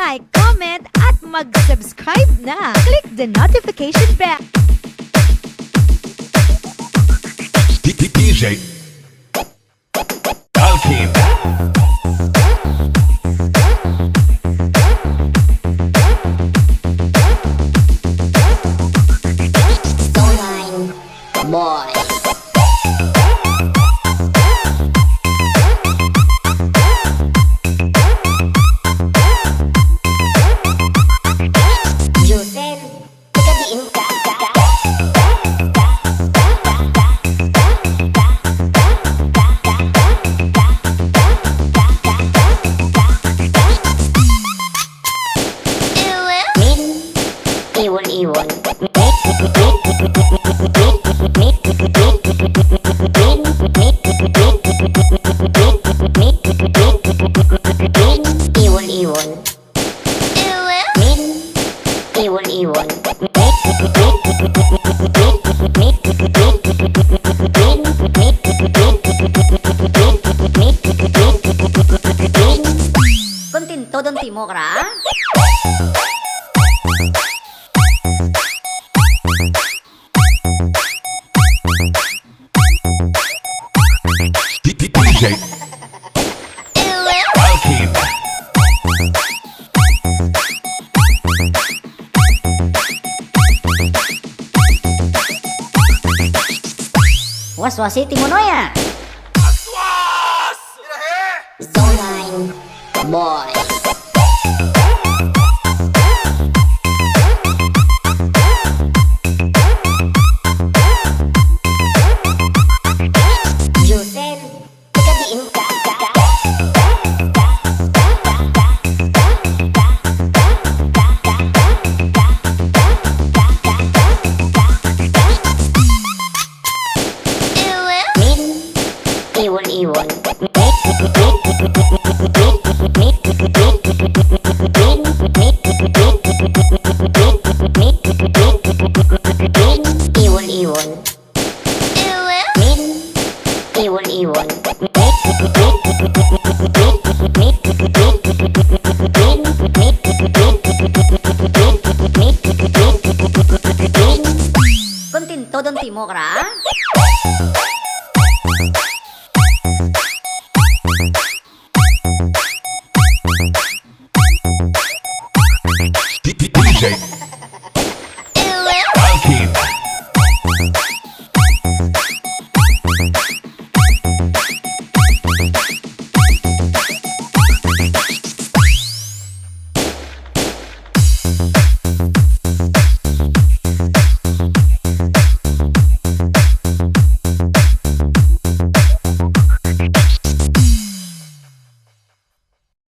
mag-like, comment, at mag-subscribe na. Click the notification bell. DJ Alkin. Stoneline Boy. Josel, pagkabiin ka. Iwon. Iwon. Kontento don timo kra? DJ Alkin. Was-wasi timo no ya. Stoneline Boy. Josel, pagkabiin ka. Iwon. Kontento don timo kra?